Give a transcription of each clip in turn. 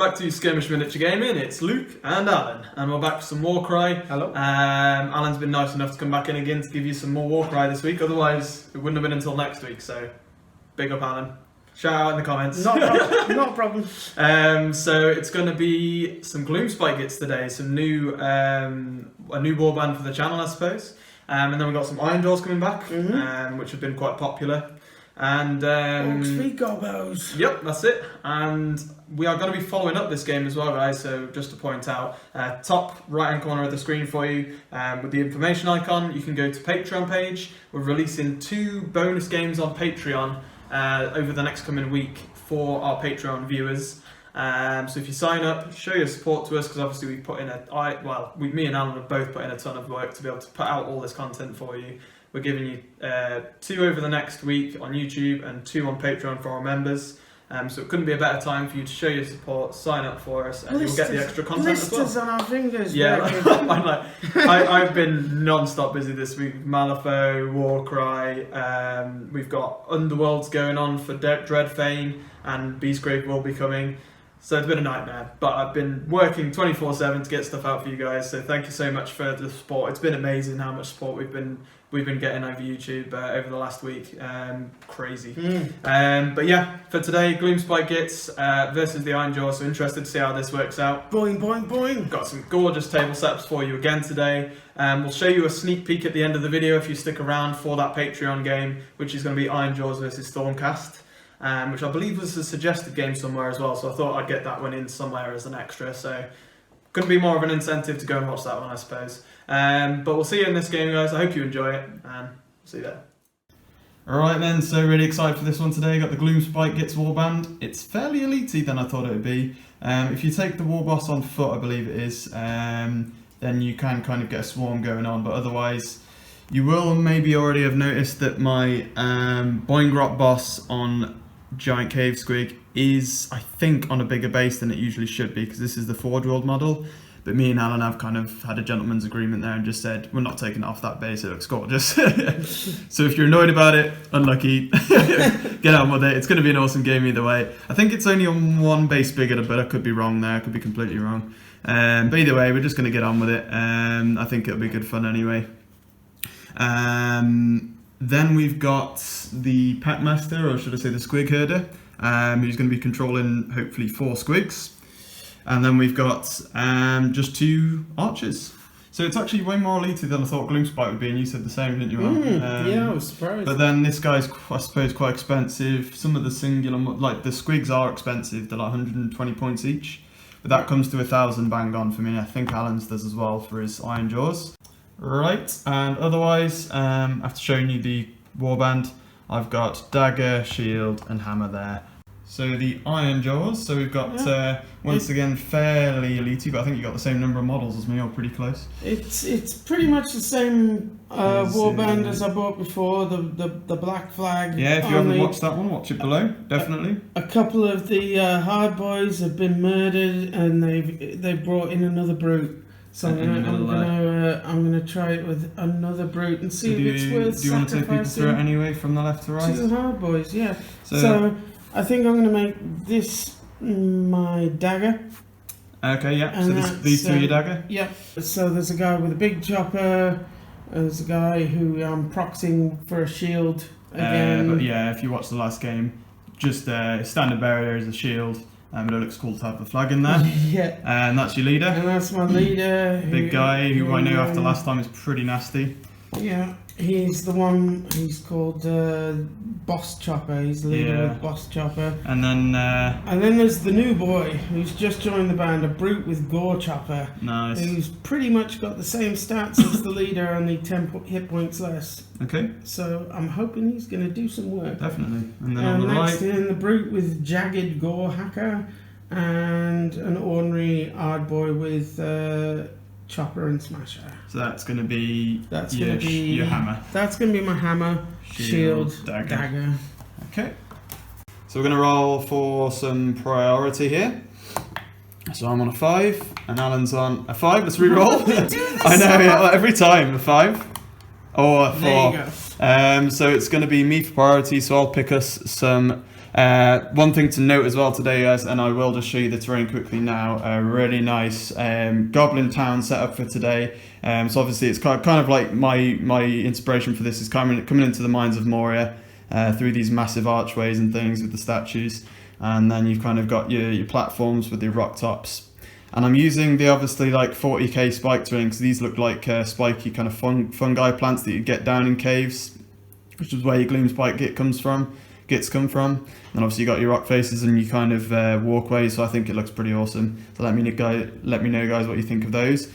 back to Skirmish Miniature Gaming. It's Luke and Alan, and we're back for some Warcry. Hello. Alan's been nice enough to come back in again to give you some more Warcry this week, otherwise it wouldn't have been until next week, so big up Alan. Shout out in the comments. Not a problem. So it's going to be some Gloomspite Gitz today, some new, a new warband for the channel, I suppose. And then we've got some Ironjawz coming back, which have been quite popular. And Sweet Gobbos. Yep, that's it. And we are going to be following up this game as well, guys. So just to point out, top right hand corner of the screen for you, with the information icon, you can go to Patreon page. We're releasing 2 bonus games on Patreon over the next coming week for our Patreon viewers. So if you sign up, show your support to us, because obviously we put in me and Alan have both put in a ton of work to be able to put out all this content for you. We're giving you 2 over the next week on YouTube and 2 on Patreon for our members. So it couldn't be a better time for you to show your support, sign up for us, and you'll get the extra content as well. Blisters on our fingers. Yeah, I've been non-stop busy this week. Malifaux, Warcry, we've got Underworlds going on for Dreadfane, and Beastgrave will be coming. So it's been a nightmare, but I've been working 24/7 to get stuff out for you guys. So thank you so much for the support. It's been amazing how much support we've been getting over YouTube over the last week. Crazy. But yeah, for today, Gloomspite Gitz versus the Ironjawz. So interested to see how this works out. Boing, boing, boing. Got some gorgeous table setups for you again today. We'll show you a sneak peek at the end of the video if you stick around for that Patreon game, which is going to be Ironjawz versus Stormcast. Which I believe was a suggested game somewhere as well, so I thought I'd get that one in somewhere as an extra, so couldn't be more of an incentive to go and watch that one, I suppose. But we'll see you in this game, guys. I hope you enjoy it, and see you there. Alright then, so really excited for this one today. Got the Gloomspite Gitz warband. It's fairly elite-y than I thought it would be. If you take the war boss on foot, I believe it is, then you can kind of get a swarm going on, but otherwise you will maybe already have noticed that my Boingrot boss on Giant Cave Squig is, I think, on a bigger base than it usually should be, because this is the Forge World model. But me and Alan have kind of had a gentleman's agreement there and just said, we're not taking it off that base, it looks gorgeous. So if you're annoyed about it, unlucky, get on with it. It's going to be an awesome game either way. I think it's only on 1 base bigger, but I could be wrong there, I could be completely wrong. But either way, we're just going to get on with it. I think it'll be good fun anyway. Then we've got the Pack Master, or should I say the Squig Herder, who's going to be controlling hopefully 4 squigs. And then we've got just 2 archers. So it's actually way more elite than I thought Gloomspite would be, and you said the same, didn't you, Alan? Yeah, I was surprised. But then this guy's, I suppose, quite expensive. Some of the singular, like the squigs are expensive, they're like 120 points each. But that comes to 1,000 bang on for me. I think Alan's does as well for his Ironjawz. Right, and otherwise, after showing you the warband, I've got dagger, shield, and hammer there. So the Ironjawz, so we've got, once again, fairly elite, but I think you've got the same number of models as me, or pretty close. It's pretty much the same warband as I bought before, the black flag. Yeah, if you haven't watched that one, watch it below, definitely. A couple of the hard boys have been murdered, and they've brought in another brute. So I'm gonna try it with another brute and see if it's worth sacrificing. Do you want to take people through it anyway, from the left to right? 2 hard boys, yeah. So I think I'm gonna make this my dagger. Okay, yeah. So these 2 are your dagger. Yep. So there's a guy with a big chopper. There's a guy who I'm proxying for a shield again. But yeah, if you watch the last game, just standard barrier is a shield. But it looks cool to have the flag in there. Yeah. And that's your leader. And that's my leader. Big guy who I know after last time is pretty nasty. Yeah, he's the one, he's called Boss Chopper. He's the leader of Boss Chopper. And then there's the new boy who's just joined the band, a brute with Gore Chopper. Nice. Who's pretty much got the same stats as the leader, only 10 hit points less. Okay. So I'm hoping he's going to do some work. Definitely. And then on the next right, in the brute with Jagged Gore Hacker, and an ordinary hard boy with Chopper and Smasher. So that's going to be your hammer. That's going to be my hammer, shield, dagger. Okay. So we're going to roll for some priority here. So I'm on a 5, and Alan's on a 5. Let's re-roll. I know, yeah, every time a 5 or a 4. There you go. So it's going to be me for priority, so I'll pick us some... one thing to note as well today, guys, and I will just show you the terrain quickly now, a really nice goblin town set up for today. So obviously it's kind of like my inspiration for this is coming into the mines of Moria through these massive archways and things with the statues. And then you've kind of got your platforms with your rock tops. And I'm using the obviously like 40k spiked rings. These look like spiky kind of fungi plants that you get down in caves, which is where your Gloomspite Gitz come from. And obviously you got your rock faces and you kind of walkways, so I think it looks pretty awesome. So let me know guys what you think of those.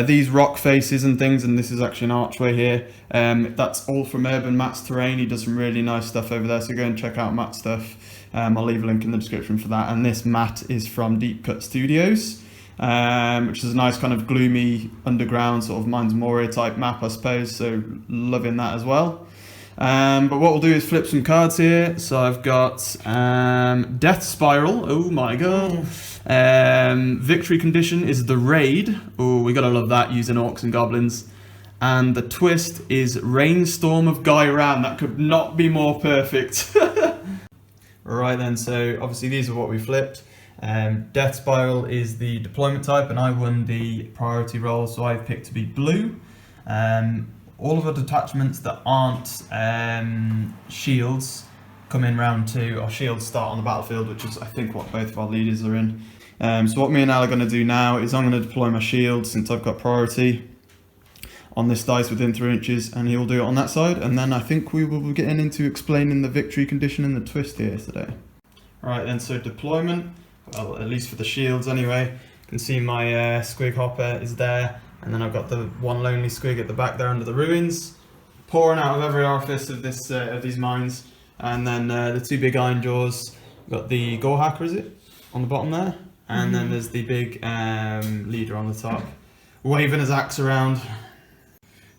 These rock faces and things, and this is actually an archway here. That's all from Urbanmatz terrain. He does some really nice stuff over there, so go and check out Matt's stuff. I'll leave a link in the description for that. And this mat is from Deepcut Studios, which is a nice kind of gloomy underground sort of Mines Moria type map, I suppose. So loving that as well. But what we'll do is flip some cards here. So I've got Death Spiral. Oh my god. Victory Condition is the Raid. Oh, we gotta love that, using orcs and goblins. And the twist is Rainstorm of Gairan. That could not be more perfect. Right then, so obviously these are what we flipped. Death Spiral is the deployment type, and I won the priority role, so I've picked to be blue. All of the detachments that aren't shields come in round 2, or shields start on the battlefield, which is I think what both of our leaders are in. So what me and Al are going to do now is I'm going to deploy my shield, since I've got priority, on this dice within 3 inches, and he will do it on that side, and then I think we will be getting into explaining the victory condition and the twist here today. Right then, so deployment, well at least for the shields anyway, you can see my squig hopper is there, and then I've got the one lonely squig at the back there under the ruins, pouring out of every orifice of this of these mines, and then the 2 big Ironjawz, got the Gore Hacker, is it, on the bottom there, and then there's the big leader on the top, waving his axe around.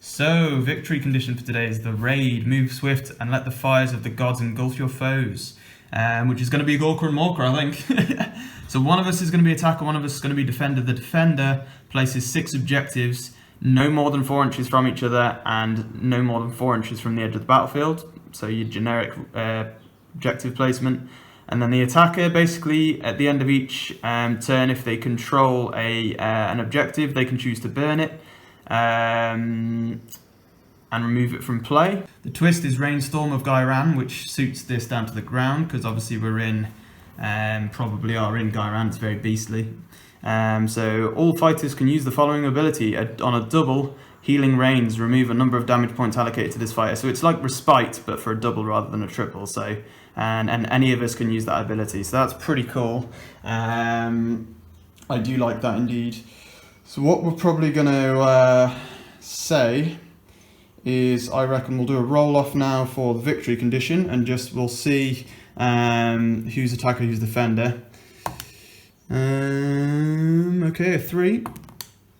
So, victory condition for today is the Raid. Move swift and let the fires of the gods engulf your foes. Which is going to be Gorka and Morka, I think. So one of us is going to be attacker, one of us is going to be defender. The defender places 6 objectives, no more than 4 inches from each other, and no more than 4 inches from the edge of the battlefield. So your generic objective placement. And then the attacker, basically, at the end of each turn, if they control an objective, they can choose to burn it. And remove it from play. The twist is Rainstorm of Gairan, which suits this down to the ground, because obviously we're in, probably are in Gairan, it's very beastly. So all fighters can use the following ability. On a double, Healing Rains, remove a number of damage points allocated to this fighter. So it's like Respite, but for a double rather than a triple. So, and any of us can use that ability, so that's pretty cool. I do like that indeed. So what we're probably going to say is, I reckon we'll do a roll-off now for the victory condition, and just we'll see who's attacker, who's defender. Okay, a 3,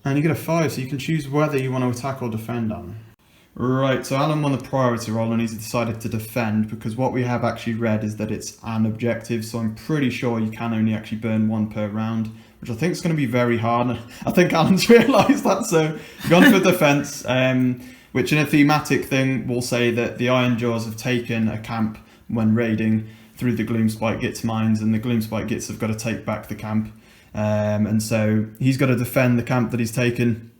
and you get a 5, so you can choose whether you want to attack or defend on. Right, so Alan won the priority roll and he's decided to defend, because what we have actually read is that it's an objective, so I'm pretty sure you can only actually burn 1 per round, which I think is going to be very hard. I think Alan's realised that, so gone for defence, which in a thematic thing will say that the Ironjawz have taken a camp when raiding through the Gloomspite Gitz mines, and the Gloomspite Gitz have got to take back the camp. And so he's got to defend the camp that he's taken,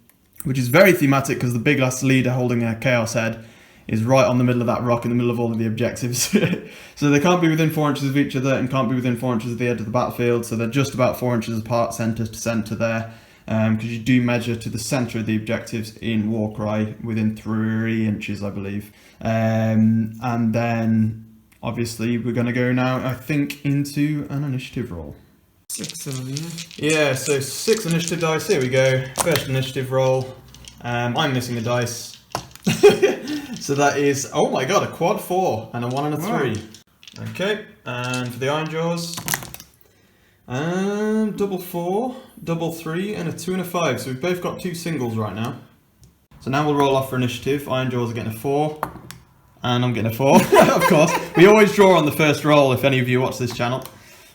which is very thematic because the big last leader holding a Chaos Head is right on the middle of that rock in the middle of all of the objectives. So they can't be within 4 inches of each other and can't be within 4 inches of the edge of the battlefield, so they're just about 4 inches apart, centre to centre there, because you do measure to the centre of the objectives in Warcry within 3 inches, I believe. And then obviously we're going to go now, I think, into an initiative roll. 6 of them, Yeah, so 6 initiative dice, here we go. First initiative roll. I'm missing a dice. So that is, oh my god, a quad 4 and a 1 and a 3. Wow. Okay, and for the Ironjawz, double 4, double 3, and a 2 and a 5. So we've both got 2 singles right now. So now we'll roll off for initiative. Ironjawz are getting a 4, and I'm getting a 4, of course. We always draw on the first roll if any of you watch this channel.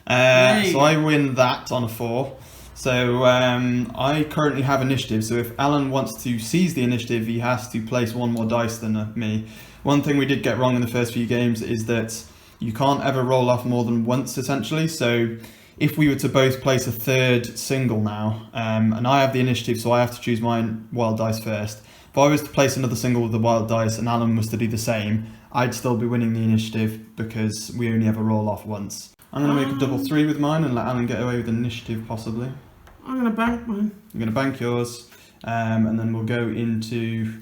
So I win that on a 4. So I currently have initiative, so if Alan wants to seize the initiative, he has to place one more dice than me. One thing we did get wrong in the first few games is that you can't ever roll off more than once, essentially. So if we were to both place a third single now, and I have the initiative, so I have to choose my wild dice first. If I was to place another single with the wild dice and Alan was to do the same, I'd still be winning the initiative because we only ever roll off once. I'm going to make a double 3 with mine and let Alan get away with initiative, possibly. I'm going to bank mine. I'm going to bank yours, and then we'll go into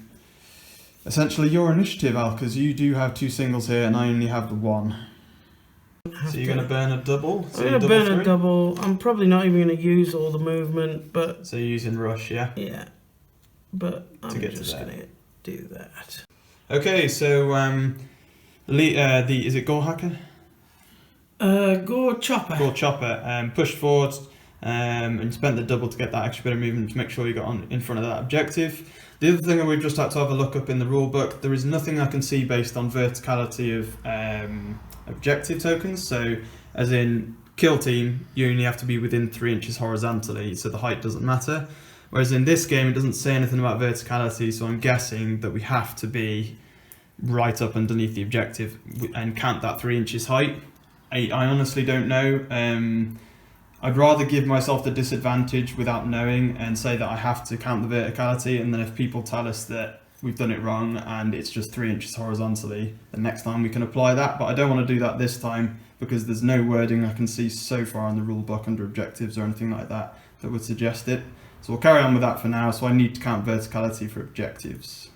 essentially your initiative, Al, because you do have 2 singles here and I only have the 1. So you're going to burn a double? I'm going to burn a double. I'm probably not even going to use all the movement, but... So you're using rush, yeah? Yeah. But I'm just going to do that. Okay, so is it Gore Hacker? Gore Chopper. Gore Chopper. Pushed forward and spent the double to get that extra bit of movement to make sure you got on in front of that objective. The other thing that we've just had to have a look up in the rule book, there is nothing I can see based on verticality of objective tokens. So, as in kill team, you only have to be within 3 inches horizontally, so the height doesn't matter. Whereas in this game, it doesn't say anything about verticality, so I'm guessing that we have to be right up underneath the objective and count that 3 inches height. I honestly don't know. I'd rather give myself the disadvantage without knowing and say that I have to count the verticality, and then if people tell us that we've done it wrong and it's just 3 inches horizontally, the next time we can apply that. But I don't want to do that this time because there's no wording I can see so far in the rule book under objectives or anything like that that would suggest it. So we'll carry on with that for now, so I need to count verticality for objectives.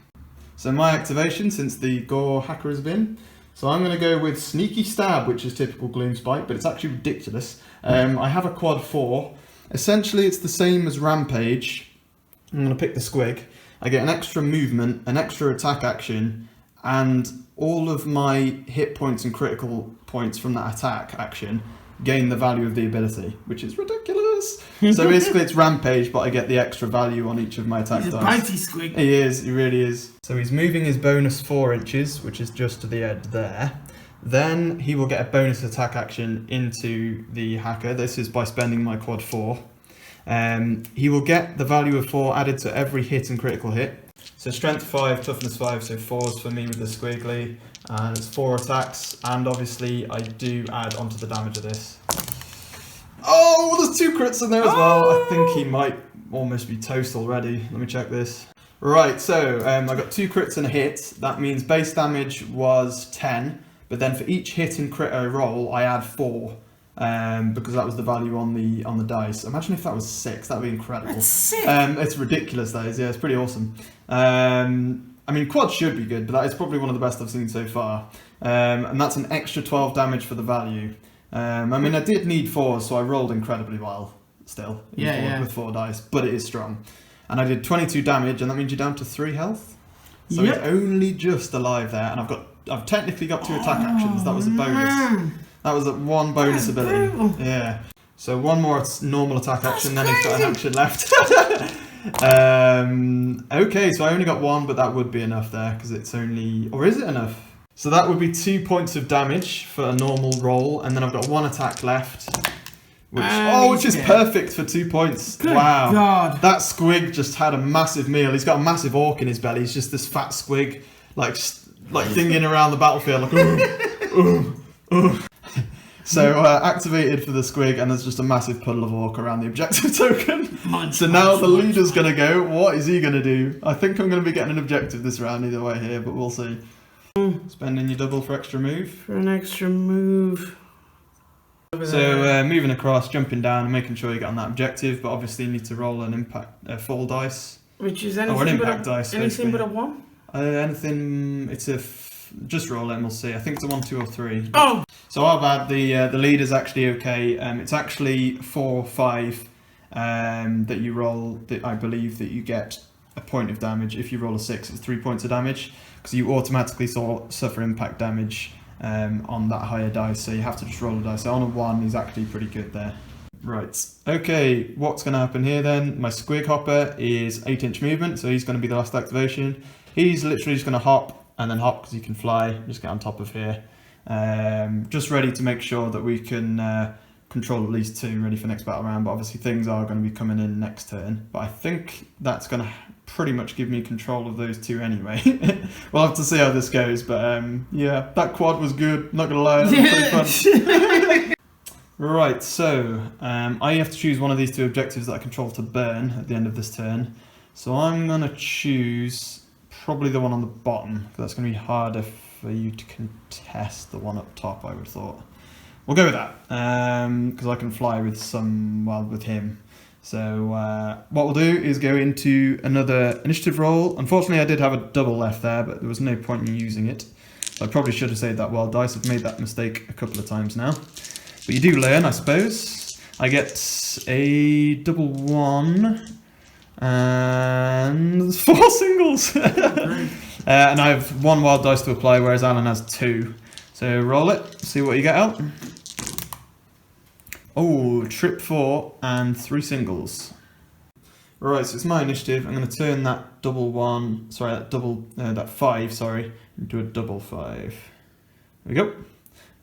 So my activation, since the Gore Hacker has been, so I'm going to go with Sneaky Stab, which is typical Gloomspite, but it's actually ridiculous. I have a quad 4. Essentially it's the same as Rampage. I'm going to pick the squig. I get an extra movement, an extra attack action, and all of my hit points and critical points from that attack action gain the value of the ability, which is ridiculous. So basically it's Rampage, but I get the extra value on each of my attack dice. He's a bitey squig. He is, he really is. So he's moving his bonus 4 inches, which is just to the edge there. Then he will get a bonus attack action into the hacker. This is by spending my quad 4. He will get the value of 4 added to every hit and critical hit. So strength 5, toughness 5, so 4s for me with the squiggly. And it's 4 attacks, and obviously I do add onto the damage of this. Oh, there's 2 crits in there as well. I think he might almost be toast already. Let me check this. Right, so I got 2 crits and a hit. That means base damage was 10, but then for each hit and crit I roll, I add 4. Because that was the value on the dice. Imagine if that was 6, that'd be incredible. That's sick. It's ridiculous, that is. Yeah, it's pretty awesome. I mean, quad should be good, but that is probably one of the best I've seen so far. And that's an extra 12 damage for the value. I mean, I did need 4, so I rolled incredibly well still. With 4 dice, but it is strong. And I did 22 damage, and that means you're down to 3 health. So he's only just alive there, and I've technically got 2 attack actions. That was a bonus. Man. That was 1 bonus ability. Brutal. Yeah. So 1 more normal attack action, then he's got an action left. Okay, so I only got 1, but that would be enough there because it's only, or is it enough? So that would be 2 points of damage for a normal roll, and then I've got 1 attack left, which is perfect for 2 points. Good wow, God. That squig just had a massive meal. He's got a massive orc in his belly. He's just this fat squig, like dinging around the battlefield, like ooh. So activated for the squig, and there's just a massive puddle of orc around the objective token. So now the leader's going to go. What is he going to do? I think I'm going to be getting an objective this round either way here, but we'll see. Spending your double for extra move. For an extra move. So moving across, jumping down, and making sure you get on that objective, but obviously you need to roll an impact fall dice. Which is anything, or an impact dice. Anything but a 1? Anything, it's a... Just roll it and we'll see. I think it's a 1, 2 or 3. Oh! So our bad, the leader's actually okay. It's actually 4 or 5 that you roll, that I believe that you get a point of damage. If you roll a 6, it's 3 points of damage, because you automatically suffer impact damage on that higher dice, so you have to just roll a dice. So on a 1, he's actually pretty good there. Right, okay, what's going to happen here then? My squig hopper is 8-inch movement, so he's going to be the last activation. He's literally just going to hop, and then hop because he can fly, just get on top of here. Just ready to make sure that we can control at least 2 ready for next battle round, but obviously things are going to be coming in next turn. But I think that's going to pretty much give me control of those 2 anyway. We'll have to see how this goes, but yeah, that quad was good, not going to lie, it was pretty fun. Right, so I have to choose one of these 2 objectives that I control to burn at the end of this turn. So I'm going to choose probably the one on the bottom, because that's going to be harder for you to contest the one up top, I would have thought. We'll go with that, because I can fly with with him. So what we'll do is go into another initiative roll. Unfortunately, I did have a double left there, but there was no point in using it. So I probably should have saved that wild dice. I've made that mistake a couple of times now. But you do learn, I suppose. I get a double 1 and 4 singles. And I have 1 wild dice to apply, whereas Alan has 2. So roll it, see what you get out. Oh, trip 4 and 3 singles. Right, so it's my initiative. I'm going to turn that that 5, sorry, into a double 5. There we go.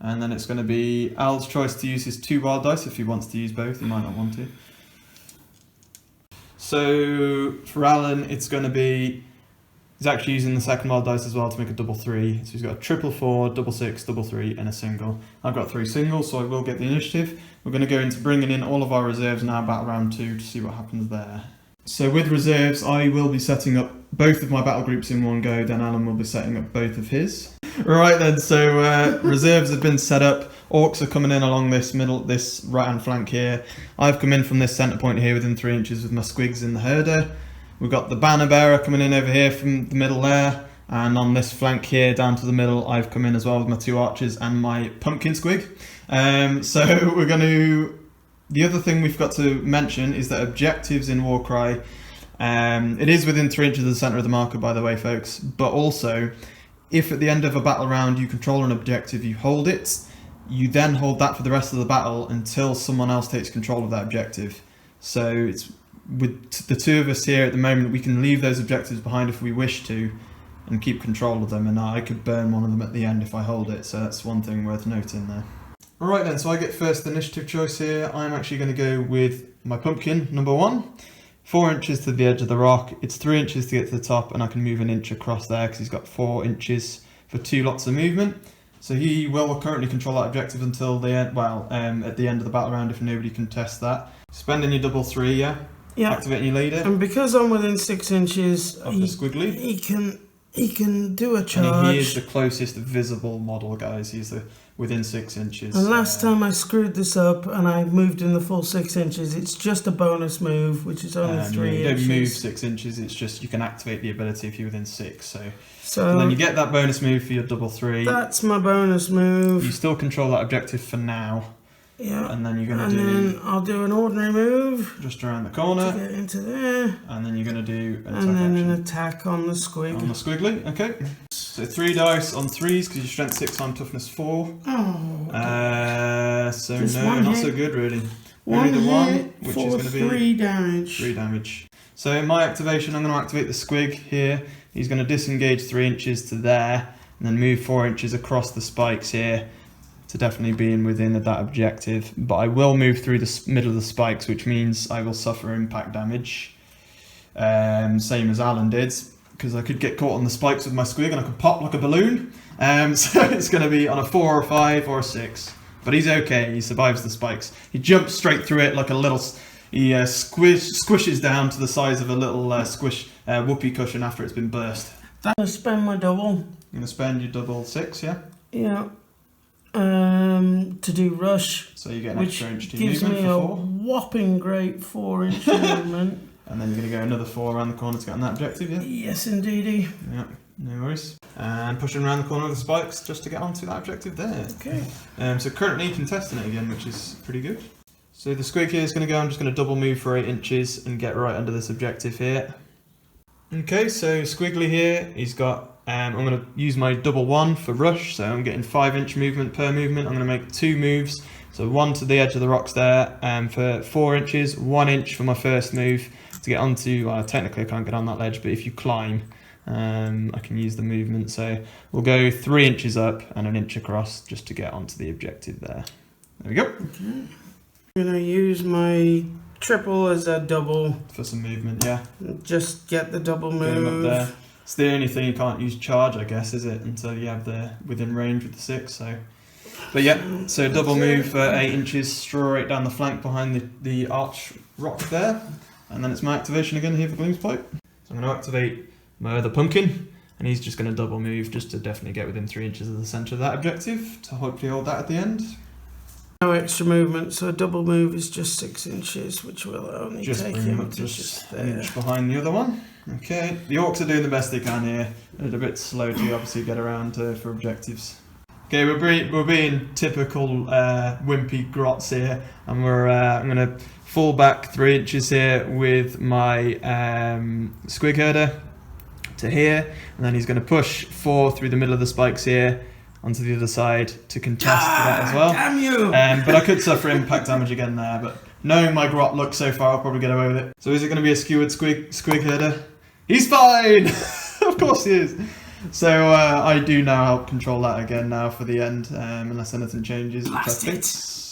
And then it's going to be Al's choice to use his 2 wild dice if he wants to use both. He might not want to. So for Alan, it's going to be, he's actually using the second wild dice as well to make a double 3. So he's got a triple 4, double 6, double 3, and a single. I've got 3 singles, so I will get the initiative. We're going to go into bringing in all of our reserves now, battle round 2, to see what happens there. So with reserves, I will be setting up both of my battle groups in one go, then Alan will be setting up both of his. Right then, so reserves have been set up. Orcs are coming in along this right hand flank here. I've come in from this centre point here within 3 inches with my squigs in the herder. We've got the banner bearer coming in over here from the middle there, and on this flank here down to the middle I've come in as well with my 2 archers and my pumpkin squig. So we're going to, the other thing we've got to mention is that objectives in Warcry, it is within 3 inches of the centre of the marker, by the way folks, but also if at the end of a battle round you control an objective, you hold it, you then hold that for the rest of the battle until someone else takes control of that objective. So it's with the 2 of us here at the moment, we can leave those objectives behind if we wish to and keep control of them, and I could burn one of them at the end if I hold it, so that's one thing worth noting there. Alright then, so I get first initiative choice here. I'm actually going to go with my pumpkin, number 1. 4 inches to the edge of the rock, it's 3 inches to get to the top, and I can move an inch across there because he's got 4 inches for 2 lots of movement. So he will currently control that objective until the end, at the end of the battle round if nobody contests that. Spending your double 3, yeah? Yeah. Activating your leader. And because I'm within 6 inches of the squiggly, he can do a charge. And he is the closest visible model, guys. He's within 6 inches. And last time I screwed this up and I moved in the full 6 inches, it's just a bonus move, which is only 3 inches. You don't move 6 inches, it's just you can activate the ability if you're within 6. So and then you get that bonus move for your double 3. That's my bonus move. You still control that objective for now. Yeah. And then you're going to do... And then I'll do an ordinary move. Just around the corner. To get into there. And then you're going to do an attack And then action. an attack on the squig. On the squiggly, okay. So 3 dice on 3s because you're strength 6 on toughness 4. Oh. So no, not so good really. Only the 1, which is going to be 3 damage. 3 damage. So in my activation, I'm going to activate the squig here. He's going to disengage 3 inches to there, and then move 4 inches across the spikes here to definitely be within that objective. But I will move through the middle of the spikes, which means I will suffer impact damage. Same as Alan did, because I could get caught on the spikes with my squig and I could pop like a balloon. So it's going to be on a 4 or a 5 or a 6. But he's okay, he survives the spikes. He jumps straight through it like a little... He squishes down to the size of a little whoopee cushion after it's been burst. I'm going to spend my double. You're going to spend your double 6, yeah? Yeah. To do rush. So you get an extra inch to gives movement me for a 4. whopping great 4-inch movement. And then you're going to go another 4 around the corner to get on that objective, yeah? Yes, indeedy. Yeah, no worries. And pushing around the corner with the spikes just to get onto that objective there. Okay. So currently contesting it again, which is pretty good. So the squig here is going to go, I'm just going to double move for 8 inches and get right under this objective here. Okay, so squiggly here, he's got, I'm going to use my double 1 for rush, so I'm getting 5-inch movement per movement. I'm going to make 2 moves, so 1 to the edge of the rocks there for 4 inches, 1 inch for my first move to get onto, technically I can't get on that ledge, but if you climb, I can use the movement. So we'll go 3 inches up and 1 inch across just to get onto the objective there. There we go. Okay. I'm gonna use my triple as a double. For some movement, yeah. Just get the double Get him up move. there. It's the only thing you can't use charge, I guess, is it? Until you have the within range with the 6. So, but yeah, so double move for 8 inches straight down the flank behind the arch rock there, and then it's my activation again here for Gloomspite. So I'm going to activate my other pumpkin, and he's just going to double move just to definitely get within 3 inches of the centre of that objective to hopefully hold that at the end. No extra movement, so a double move is just 6 inches, which will only Just take bring him him up to just there. an inch behind the other one. Okay, the orcs are doing the best they can here. They're a bit slow to obviously get around for objectives. Okay, we're being typical wimpy grots here, and I'm going to fall back 3 inches here with my squig herder to here, and then he's going to push 4 through the middle of the spikes here onto the other side to contest that as well. Damn you! But I could suffer impact damage again there, but knowing my grot look so far, I'll probably get away with it. So is it going to be a skewered squig herder? He's fine! Of course he is! So I do now help control that again now for the end, unless anything changes, which I think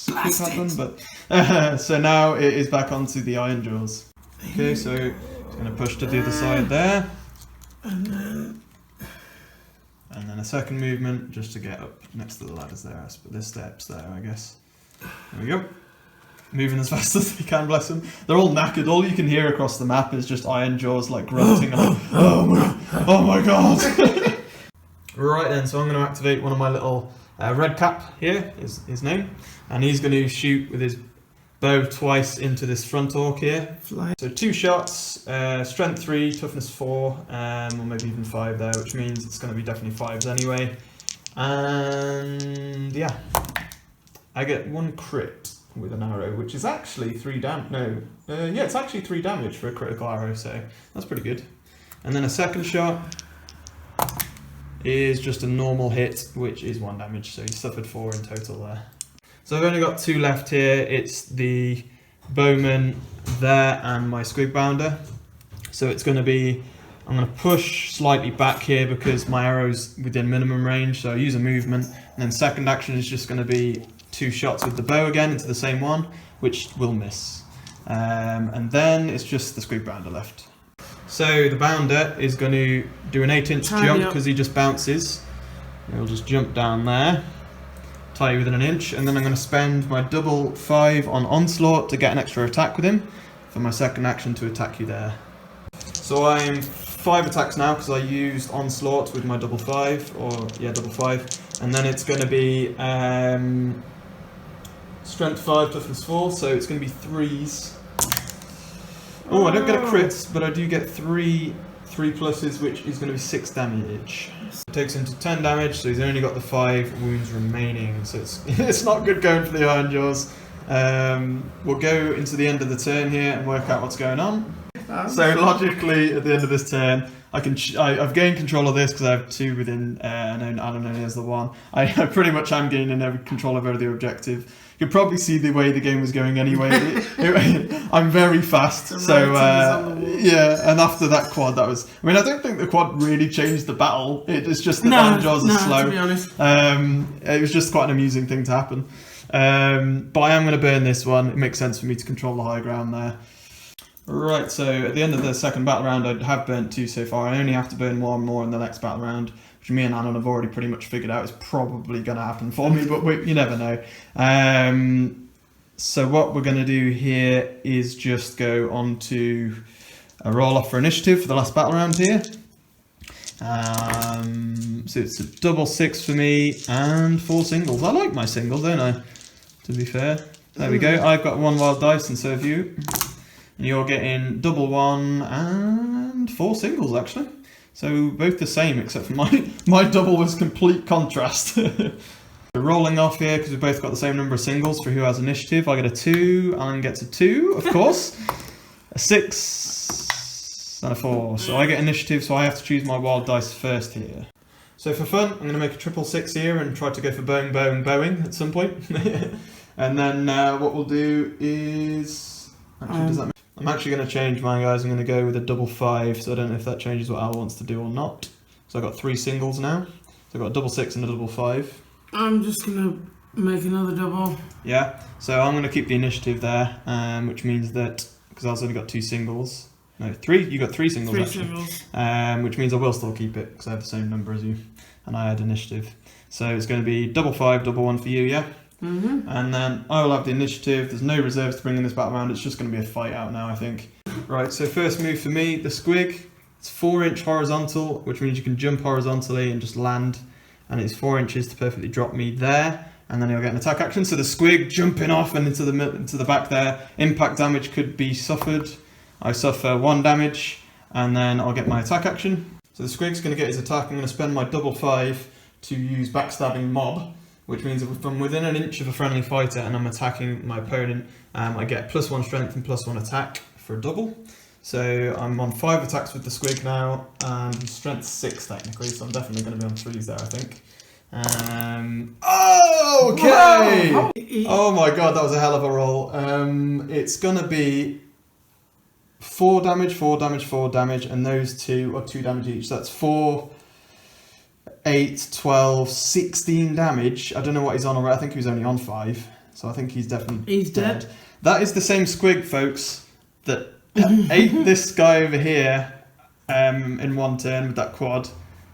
could happen. But so now it is back onto the Ironjawz. Okay, so it's going to push to the other side there. And then a second movement just to get up next to the ladders there. But there's steps there, I guess. There we go. Moving as fast as they can, bless them. They're all knackered. All you can hear across the map is just Ironjawz like grunting and like, oh my god. Right then, so I'm going to activate one of my little red cap here, is his name. And he's going to shoot with his bow twice into this front orc here. So 2 shots, strength 3, toughness 4, or maybe even 5 there, which means it's going to be definitely 5s anyway. And yeah, I get 1 crit with an arrow, which is actually 3 damage. Yeah, it's actually 3 damage for a critical arrow, so that's pretty good. And then a second shot is just a normal hit, which is 1 damage, so he suffered 4 in total there. So I've only got 2 left here. It's the bowman there and my squig bounder. So it's going to be, I'm going to push slightly back here because my arrow's within minimum range, so I use a movement, and then second action is just going to be 2 shots with the bow again into the same one, which will miss. And then it's just the squig bounder left. So the bounder is going to do an 8-inch jump because he just bounces. He'll just jump down there, tie you within an inch, and then I'm going to spend my double 5 on onslaught to get an extra attack with him for my second action to attack you there. So I'm 5 attacks now because I used onslaught with my double 5, or yeah, double 5, and then it's going to be strength 5, toughness 4, so it's going to be 3s. Oh, I don't get a crit, but I do get 3 pluses, which is going to be 6 damage. It takes him to 10 damage, so he's only got the 5 wounds remaining, so it's not good going for the Ironjawz. We'll go into the end of the turn here and work out what's going on. So logically, at the end of this turn, I've gained control of this because I have 2 within, and Alan only has the 1. I pretty much am gaining control over the objective. You could probably see the way the game was going anyway. I'm very fast, so yeah. And after that quad, that was. I mean, I don't think the quad really changed the battle. It's just that Ironjawz is slow. To be honest. It was just quite an amusing thing to happen. But I am going to burn this one. It makes sense for me to control the high ground there. Right, so at the end of the second battle round, I have burnt 2 so far. I only have to burn 1 more in the next battle round, which me and Alan have already pretty much figured out is probably going to happen for me, but you never know. So what we're going to do here is just go on to a roll-off for initiative for the last battle round here. So it's a double 6 for me and 4 singles. I like my single, don't I? To be fair. There we go. I've got 1 wild dice and so have you. And you're getting double 1 and 4 singles actually. So both the same except for my double was complete contrast. We're rolling off here because we've both got the same number of singles for who has initiative. I get a 2, Alan gets a 2, of course. A 6 and a 4. So I get initiative, so I have to choose my wild dice first here. So for fun, I'm going to make a triple 6 here and try to go for bowing at some point. And then what we'll do is... Actually, does that make... I'm actually going to change mine, guys. I'm going to go with a double 5, so I don't know if that changes what Al wants to do or not. So I've got 3 singles now. So I've got a double 6 and a double 5. I'm just going to Make another double. Yeah, so I'm going to keep the initiative there, which means that, because I've only got 2 singles, no, 3, you got 3 singles 3 actually, singles. which means I will still keep it, because I have the same number as you, and I had initiative. So it's going to be double 5, double 1 for you, yeah? And then I will have the initiative. There's no reserves to bring in this battle round, it's just going to be a fight out now, I think. Right, so first move for me, the squig. It's 4-inch horizontal, which means you can jump horizontally and just land, and it's 4 inches to perfectly drop me there. And then he'll get an attack action. So the squig jumping off and into the back there. Impact damage could be suffered. I suffer 1 damage, and then I'll get my attack action. So the squig's going to get his attack. I'm going to spend my double 5 to use backstabbing mob, which means if I'm within an inch of a friendly fighter and I'm attacking my opponent, I get +1 strength and +1 attack for a double. So I'm on 5 attacks with the squig now, and strength 6 technically, so I'm definitely going to be on 3s there, I think. Oh, okay! Wow. Oh my god, that was a hell of a roll. It's gonna be 4 damage, 4 damage, 4 damage, and those 2 are 2 damage each. So that's 4, 8, 12, 16 damage. I don't know what he's on already. I think he was only on 5. So I think he's definitely dead. That is the same squig, folks, that ate this guy over here in 1 turn with that quad.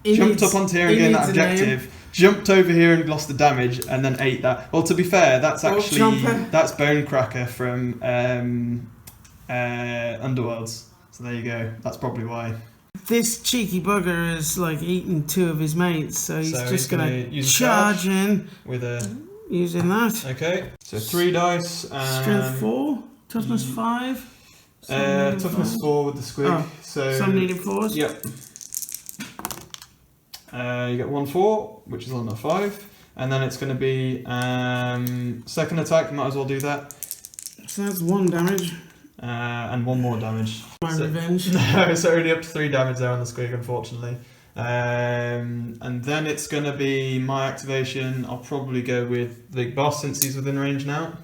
Jumped up onto here and gained that objective. Jumped over here and lost the damage, and then ate that. Well, to be fair, that's actually that's Bonecracker from Underworlds. So there you go. That's probably why. This cheeky bugger is like eating 2 of his mates, so he's just gonna charge in with using that. Okay. So 3 dice. Strength 4, toughness 5. Toughness 4 with the squig. Oh, so I'm needing 4s. Yep. You get 1 4, which is on a 5, and then it's going to be second attack. You might as well do that. So that's 1 damage. And 1 more damage. My revenge. No, it's already up to 3 damage there on the squig, unfortunately. And then it's going to be my activation. I'll probably go with the big boss since he's within range now.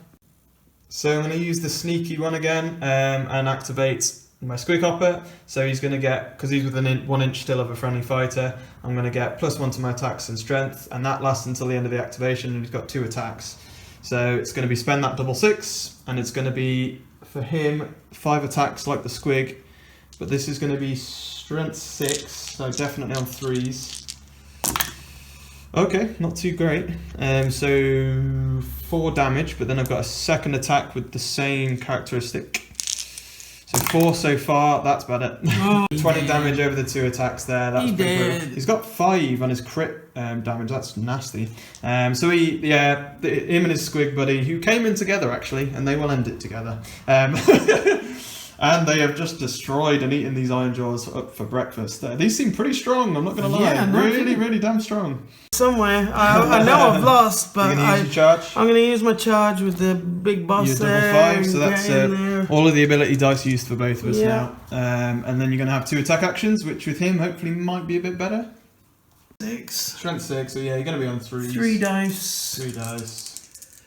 So I'm going to use the sneaky one again and activate my squig hopper. So he's going to get, because he's within 1 inch still of a friendly fighter, I'm going to get +1 to my attacks and strength, and that lasts until the end of the activation, and he's got 2 attacks. So it's going to be spend that double 6, and it's going to be, for him, 5 attacks like the squig, but this is going to be strength 6, so definitely on 3s. Okay, not too great. So 4 damage, but then I've got a second attack with the same characteristic. So 4 so far, that's better. Oh, 20 damage over the 2 attacks there, that's pretty good. He's got 5 on his crit damage, that's nasty. So him and his squig buddy, who came in together actually, and they will end it together. And they have just destroyed and eaten these Ironjawz up for breakfast. These seem pretty strong, I'm not going to lie. Yeah, really damn strong. Somewhere. I know I've lost, but you're going to use your charge? I'm going to use my charge with the big boss there. Double 5, so that's all of the ability dice used for both of us now. And then you're going to have 2 attack actions, which with him hopefully might be a bit better. 6. Strength 6, so yeah, you're going to be on 3s. 3 dice. 3 dice.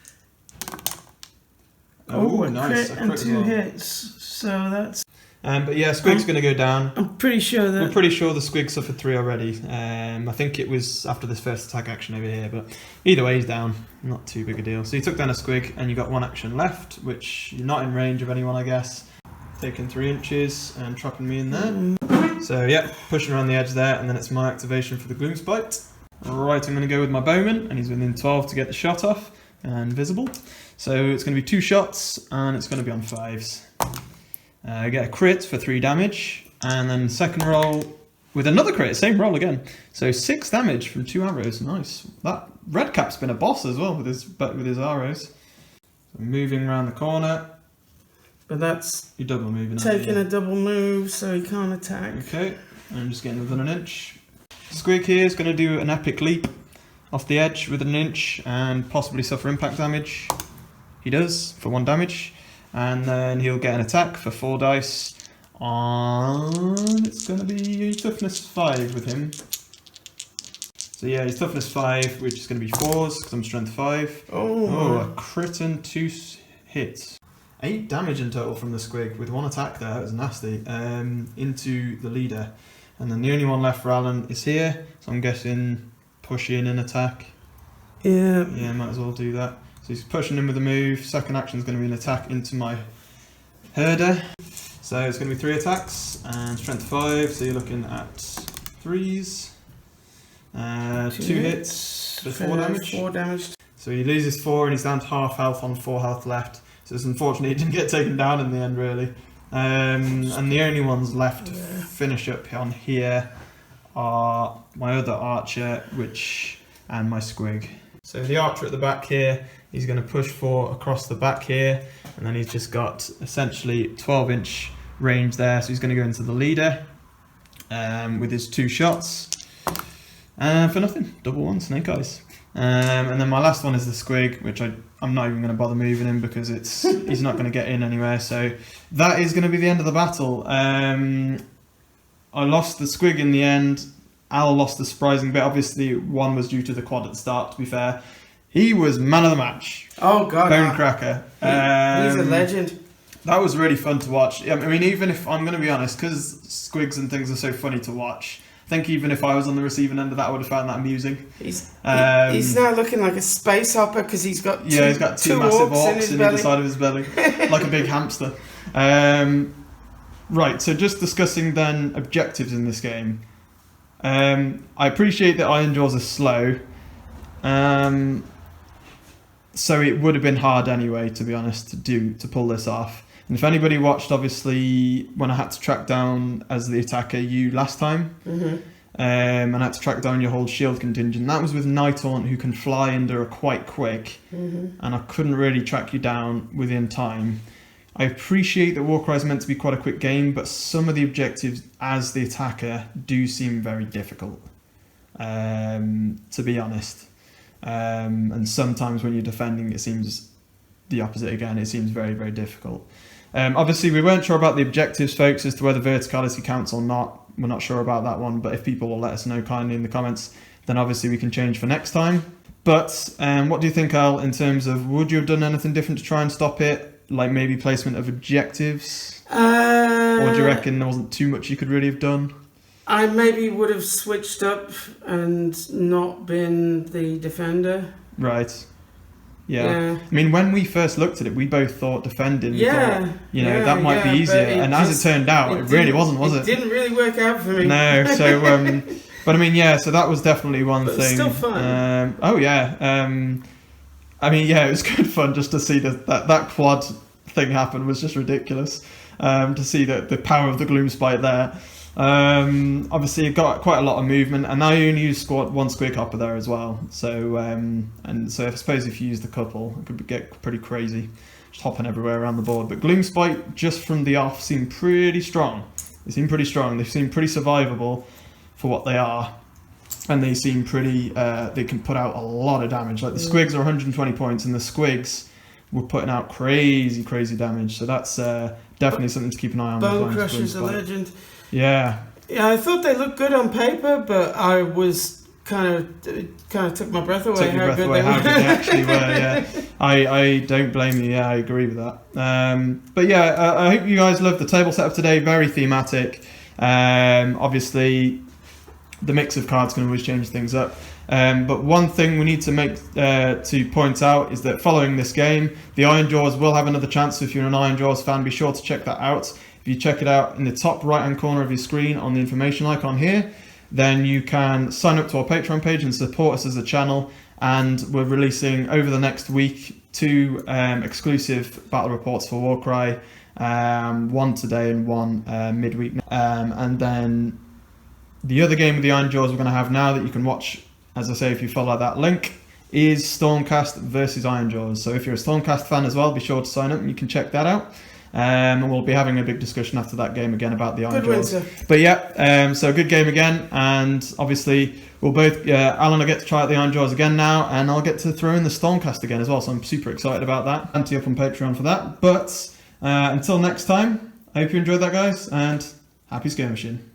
Oh, nice. Crit and 2 hits. So that's... but yeah, squig's going to go down. I'm pretty sure that... We're pretty sure the squig suffered 3 already. I think it was after this first attack action over here, but either way he's down. Not too big a deal. So you took down a squig and you got 1 action left, which you're not in range of anyone, I guess. Taking 3 inches and trapping me in there. So yeah, pushing around the edge there, and then it's my activation for the Gloomspite. Right, I'm going to go with my bowman, and he's within 12 to get the shot off, and visible. So it's going to be 2 shots, and it's going to be on 5s. Get a crit for 3 damage, and then second roll with another crit, same roll again. So 6 damage from 2 arrows, nice. That Redcap's been a boss as well with his arrows. So moving around the corner. But that's you're double moving. Taking a double move, so he can't attack. Okay, I'm just getting within an inch. Squig here is going to do an epic leap off the edge with an inch and possibly suffer impact damage. He does for 1 damage. And then he'll get an attack for 4 dice on... It's going to be toughness 5 with him. So yeah, he's toughness 5, which is going to be 4s, because I'm strength 5. Oh, a crit and 2 hits. 8 damage in total from the squig, with 1 attack there, that was nasty, into the leader. And then the only one left for Alan is here, so I'm guessing push in and attack. Yeah. Yeah, might as well do that. So he's pushing in with a move. Second action is going to be an attack into my herder. So it's going to be 3 attacks and strength 5. So you're looking at 3s. 2 hits for 4 damage. 4 damage. So he loses 4 and he's down to half health on 4 health left. So it's unfortunate he didn't get taken down in the end, really. And the only ones left to finish up on here are my other archer, and my squig. So the archer at the back here, he's going to push 4 across the back here, and then he's just got essentially 12-inch range there. So he's going to go into the leader with his 2 shots for nothing. Double 1, snake eyes. And then my last one is the squig, which I'm not even going to bother moving him because he's not going to get in anywhere. So that is going to be the end of the battle. I lost the squig in the end. Al lost the surprising bit. Obviously, one was due to the quad at the start, to be fair. He was man of the match. Oh, God. Bone cracker. He's a legend. That was really fun to watch. I mean, even if I'm going to be honest, because squigs and things are so funny to watch, I think even if I was on the receiving end of that, I would have found that amusing. He's now looking like a space hopper because he's got he's got two massive orcs in either side of his belly, like a big hamster. Right, so just discussing then objectives in this game. I appreciate that Ironjawz is slow, so it would have been hard anyway, to be honest, to pull this off. And if anybody watched, obviously, when I had to track down as the attacker you last time, and I had to track down your whole shield contingent, that was with Nighthaunt, who can fly and are quite quick, and I couldn't really track you down within time. I appreciate that Warcry is meant to be quite a quick game, but some of the objectives as the attacker do seem very difficult, to be honest. And sometimes when you're defending, it seems the opposite again. It seems very, very difficult. Obviously, we weren't sure about the objectives, folks, as to whether verticality counts or not. We're not sure about that one, but if people will let us know kindly in the comments, then obviously we can change for next time. But what do you think, Al, in terms of, would you have done anything different to try and stop it? Like maybe placement of objectives? Or do you reckon there wasn't too much you could really have done? I maybe would have switched up and not been the defender. Right. Yeah. I mean, when we first looked at it, we both thought defending. Yeah. Thought, that might be easier. And as it turned out, it really wasn't, was it? It didn't really work out for me. No. So, but I mean, yeah. So that was definitely one thing. Still fun. Oh yeah. I mean, yeah, it was good fun just to see that quad thing happen was just ridiculous. To see the power of the Gloomspite there. Obviously, it got quite a lot of movement, and now you only use one squig hopper there as well. So, so I suppose if you use the couple, it could get pretty crazy, just hopping everywhere around the board. But Gloomspite, just from the off, seem pretty strong. They seem pretty strong. They seem pretty survivable for what they are. And they seem pretty, they can put out a lot of damage. Like the squigs are 120 points, and the squigs were putting out crazy, crazy damage. So that's definitely something to keep an eye on. Bone Crusher's a legend. Yeah. Yeah, I thought they looked good on paper, but I was kind of took my breath away. Took your breath away how good they actually were. Yeah, I don't blame you. Yeah, I agree with that. But yeah, I hope you guys loved the table setup today. Very thematic. Obviously, the mix of cards can always change things up. But one thing we need to make to point out is that following this game, the Ironjawz will have another chance. So if you're an Ironjawz fan, be sure to check that out. If you check it out in the top right hand corner of your screen on the information icon here, then you can sign up to our Patreon page and support us as a channel. And we're releasing over the next week 2 exclusive battle reports for Warcry, one today and one midweek. And then the other game with the Ironjawz we're going to have now that you can watch, as I say, if you follow that link, is Stormcast versus Ironjawz. So if you're a Stormcast fan as well, be sure to sign up and you can check that out. And we'll be having a big discussion after that game again about the Ironjawz. But yeah, so good game again, and obviously we'll both, Alan will get to try out the Ironjawz again now, and I'll get to throw in the Stormcast again as well, so I'm super excited about that. Ante up on Patreon for that. But until next time, I hope you enjoyed that, guys, and happy skirmishing.